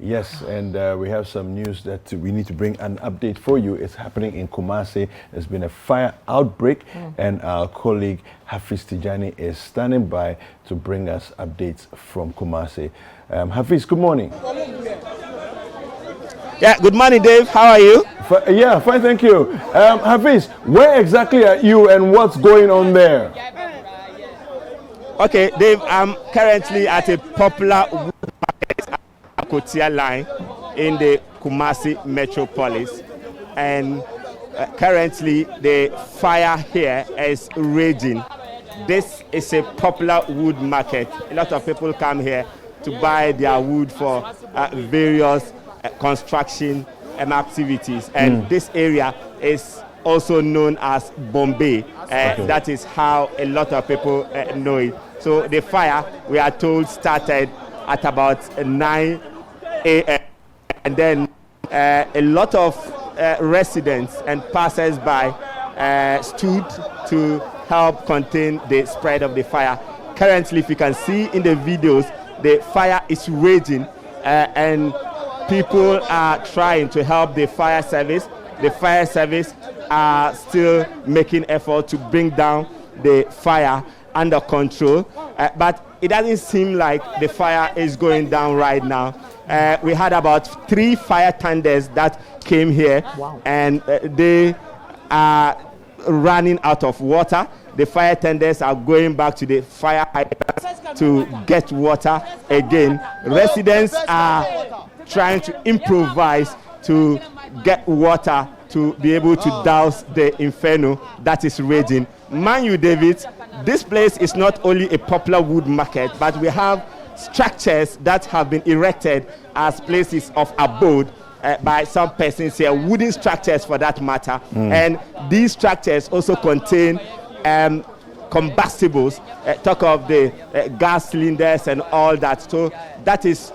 Yes, and we have some news that we need to bring an update for you. It's happening in Kumasi. There's been a fire outbreak, and our colleague Hafiz Tijani is standing by to bring us updates from Kumasi. Hafiz, good morning. Yeah, good morning, Dave. How are you? Yeah, fine, thank you. Hafiz, where exactly are you and what's going on there? Okay, Dave, I'm currently at a popular Akwatialine in the Kumasi metropolis, and currently the fire here is raging. This is a popular wood market. A lot of people come here to buy their wood for various construction activities, and this area is also known as Bombay. That is how a lot of people know it. So the fire, we are told, started at about 9 a.m. and then a lot of residents and passers-by stood to help contain the spread of the fire. Currently, if you can see in the videos, the fire is raging and people are trying to help the fire service. The fire service are still making effort to bring down the fire under control, but it doesn't seem like the fire is going down right now. We had about 3 fire tenders that came here. Wow. And they are running out of water. The fire tenders are going back to the fire hydrants to get water again. Residents are trying to improvise to get water to be able to douse the inferno that is raging. Mind you, David, this place is not only a popular wood market, but we have structures that have been erected as places of abode by some persons here, wooden structures for that matter. And these structures also contain combustibles, talk of the gas cylinders and all that. So that is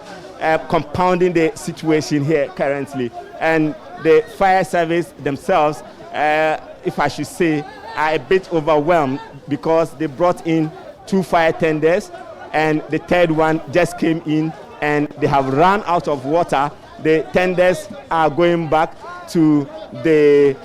compounding the situation here currently. And the fire service themselves, if I should say, are a bit overwhelmed because they brought in 2 fire tenders and the third one just came in and they have run out of water. The tenders are going back to the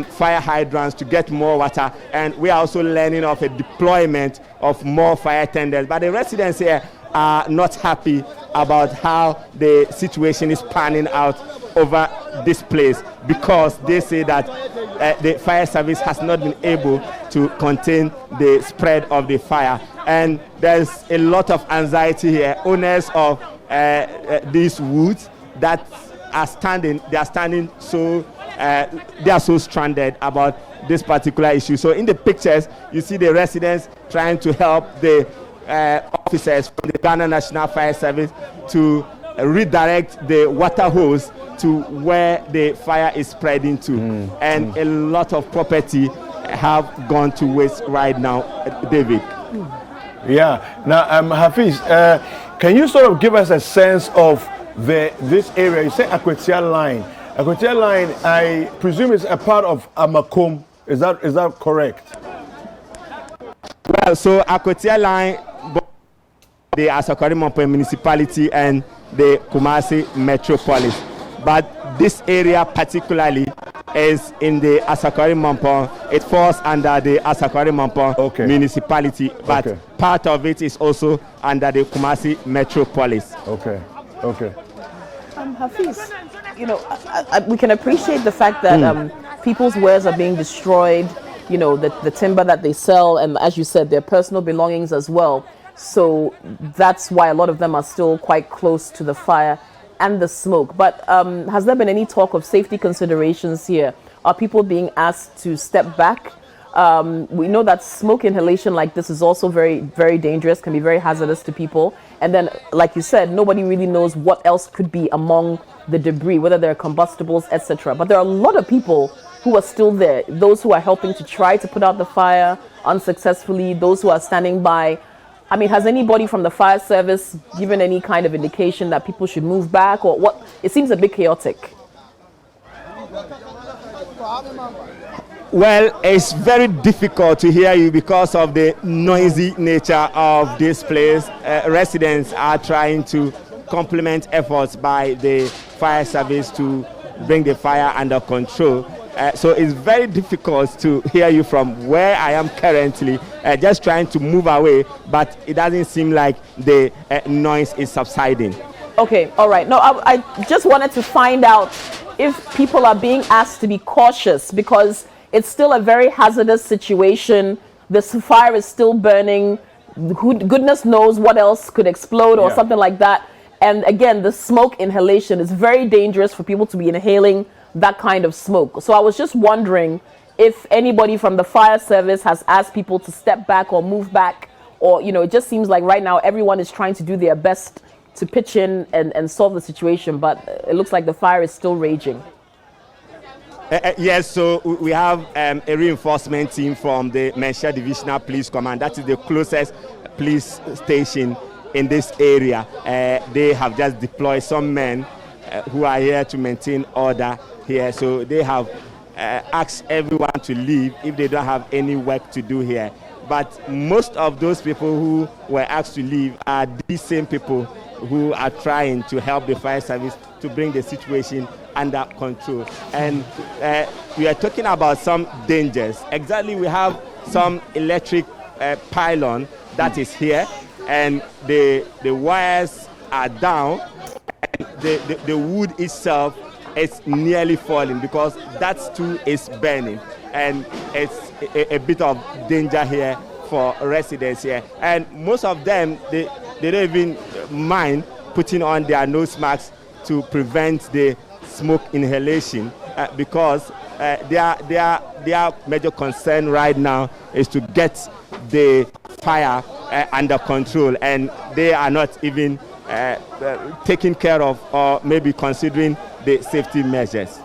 fire hydrants to get more water, and we are also learning of a deployment of more fire tenders. But the residents here are not happy about how the situation is panning out over this place because they say that the fire service has not been able to contain the spread of the fire, and there's a lot of anxiety here. Owners of these woods that are standing, they are so stranded about this particular issue. So in the pictures, you see the residents trying to help the officers from the Ghana National Fire Service to redirect the water hose to where the fire is spreading to. And a lot of property have gone to waste right now, David. Yeah. Now, Hafiz, can you sort of give us a sense of this area? You say Akwatialine. Akwatialine, I presume, is a part of Amakom. Is that correct? Well, so Akwatialine, the Asakwarimompo municipality and the Kumasi metropolis, but this area particularly is in the Asakwarimompo. It falls under the Asakwarimompo municipality, but part of it is also under the Kumasi metropolis. Okay. Hafiz, you know, we can appreciate the fact that people's wares are being destroyed, you know, the timber that they sell, and as you said, their personal belongings as well. So that's why a lot of them are still quite close to the fire and the smoke. But has there been any talk of safety considerations here? Are people being asked to step back? We know that smoke inhalation like this is also very, very dangerous, can be very hazardous to people. And then, like you said, nobody really knows what else could be among the debris, whether there are combustibles, etc. But there are a lot of people who are still there, those who are helping to try to put out the fire unsuccessfully, those who are standing by. I mean, has anybody from the fire service given any kind of indication that people should move back, or what? It seems a bit chaotic. Well, it's very difficult to hear you because of the noisy nature of this place. Residents are trying to compliment efforts by the fire service to bring the fire under control. So it's very difficult to hear you from where I am currently, just trying to move away, but it doesn't seem like the noise is subsiding. Okay, all right. No, I just wanted to find out if people are being asked to be cautious, because it's still a very hazardous situation. The fire is still burning. Goodness knows what else could explode or something like that. And again, the smoke inhalation is very dangerous for people to be inhaling that kind of smoke. So I was just wondering if anybody from the fire service has asked people to step back or move back, or, you know, it just seems like right now everyone is trying to do their best to pitch in and solve the situation, but it looks like the fire is still raging. Yes, so we have a reinforcement team from the Menshia Divisional Police Command. That is the closest police station in this area. They have just deployed some men who are here to maintain order here. So they have asked everyone to leave if they don't have any work to do here. But most of those people who were asked to leave are these same people who are trying to help the fire service to bring the situation under control. And we are talking about some dangers. Exactly, we have some electric pylon that is here, and the wires are down, and the wood itself is nearly falling because that too is burning, and it's a bit of danger here for residents here. And most of them, they don't even mind putting on their nose masks to prevent the smoke inhalation, because their major concern right now is to get the fire under control, and they are not even taking care of or maybe considering the safety measures.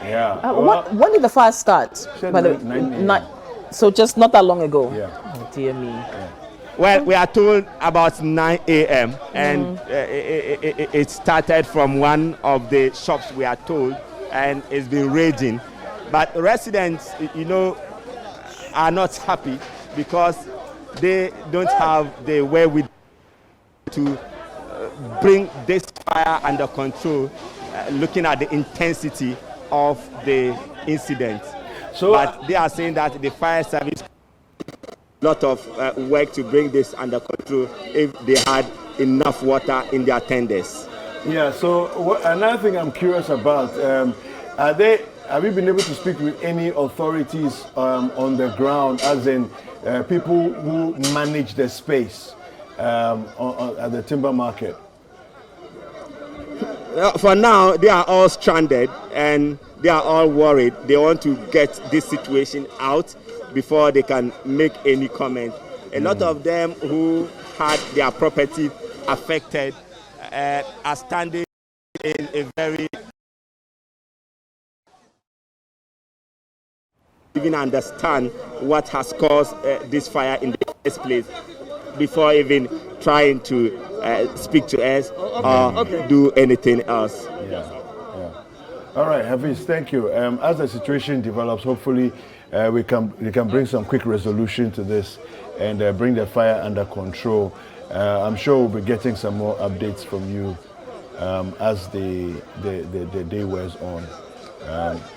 Yeah. When did the fire start? By the way, so just not that long ago. Yeah. Oh, dear me. Yeah. Well, we are told about 9 a.m. and it started from one of the shops, we are told, and it's been raging. But residents, you know, are not happy because they don't have the wherewithal to bring this fire under control, looking at the intensity of the incident. So, but they are saying that the fire service lot of work to bring this under control if they had enough water in their tenders. Yeah, so another thing I'm curious about, have you been able to speak with any authorities on the ground, as in people who manage the space at the timber market? For now, they are all stranded and they are all worried. They want to get this situation out before they can make any comment. A lot of them who had their property affected are standing in a very even understand what has caused this fire in the first place before even trying to speak to us or do anything else. Yeah. All right, Hafiz, thank you. As the situation develops, hopefully we can bring some quick resolution to this and bring the fire under control. I'm sure we'll be getting some more updates from you as the day wears on.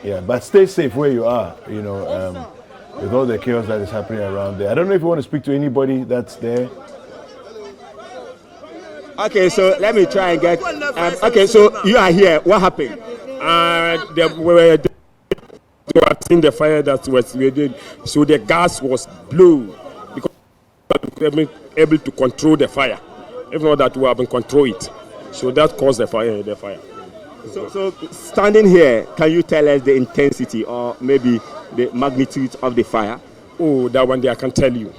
Yeah, but stay safe where you are, you know, with all the chaos that is happening around there. I don't know if you want to speak to anybody that's there. Okay, so let me try and get... okay, so you are here. What happened? They were seeing the fire that was raging, so the gas was blown because we were able to control the fire. If not that, we haven't controlled it. So that caused the fire. So standing here, can you tell us the intensity or maybe the magnitude of the fire? Oh, that one day I can tell you.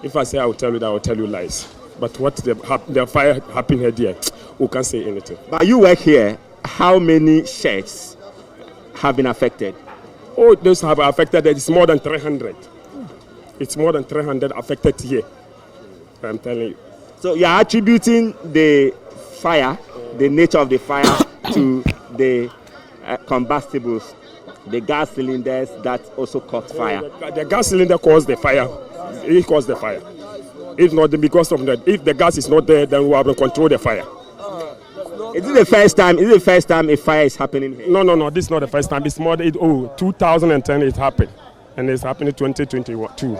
If I say I will tell you that, I will tell you lies. But what the fire happened here, we can't say anything. But you work here. How many sheds have been affected? Oh, those have affected. It's more than 300. It's more than 300 affected here. I'm telling you. So you are attributing the fire, the nature of the fire, to the combustibles, the gas cylinders that also caught fire. The gas cylinder caused the fire. It caused the fire. If not, because of that, if the gas is not there, then we have to control the fire. Is it the first time? Is it the first time a fire is happening here? No. This is not the first time. It's more. 2010 it happened, and it's happening in 2022.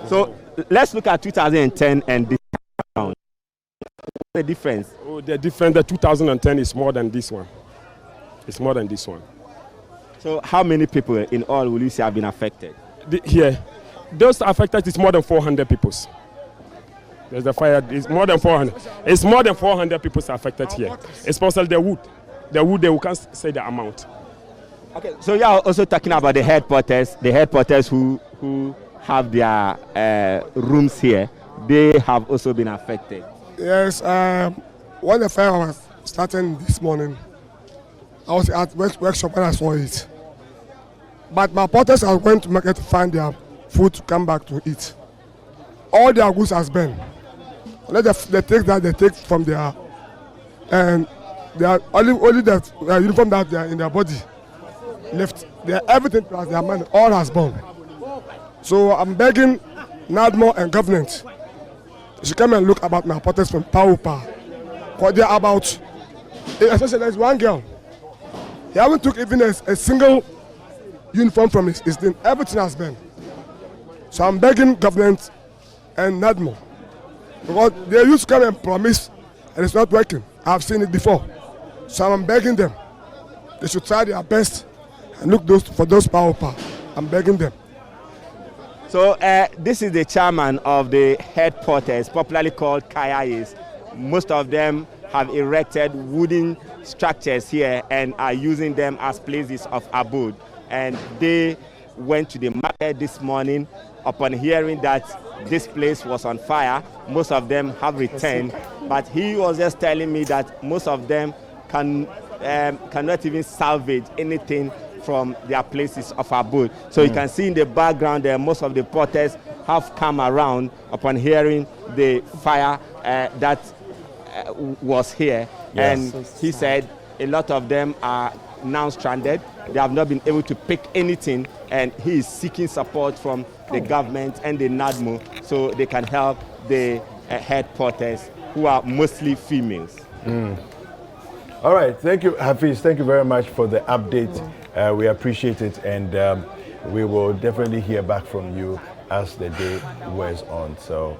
So let's look at 2010 and this round. What's the difference? Oh, the difference. The 2010 is more than this one. It's more than this one. So how many people in all will you say have been affected? Here, those affected is more than 400 people. There's the fire. It's more than 400. It's more than 400 people affected here, especially the wood. The wood, we can't say the amount. Okay. So you are also talking about the headquarters. The headquarters who have their rooms here. They have also been affected. Yes. When the fire was starting this morning, I was at workshop when I saw it. But my porters are going to market to find their food to come back to eat. All their goods has been. Let they take that they take from their and they are only that uniform that they are in their body left. They everything plus their money all has gone. So I'm begging NADMO and government to come and look about my porters from Paupa. Because they are about, especially there's one girl. He haven't took even a single uniform from his thing. Everything has been. So I'm begging government and NADMO. Because they used to come and promise and it's not working. I've seen it before. So I'm begging them. They should try their best and look for those power. I'm begging them. So this is the chairman of the headquarters, popularly called Kayais. Most of them have erected wooden structures here and are using them as places of abode. And they went to the market this morning upon hearing that this place was on fire. Most of them have returned, but he was just telling me that most of them cannot even salvage anything from their places of abode. So you can see in the background there, most of the porters have come around upon hearing the fire that was here. Yes. And he said a lot of them are now stranded. They have not been able to pick anything, and he is seeking support from the government and the NADMO so they can help the headquarters, who are mostly females. All right, thank you, Hafiz. Thank you very much for the update. We appreciate it, and we will definitely hear back from you as the day wears on. So.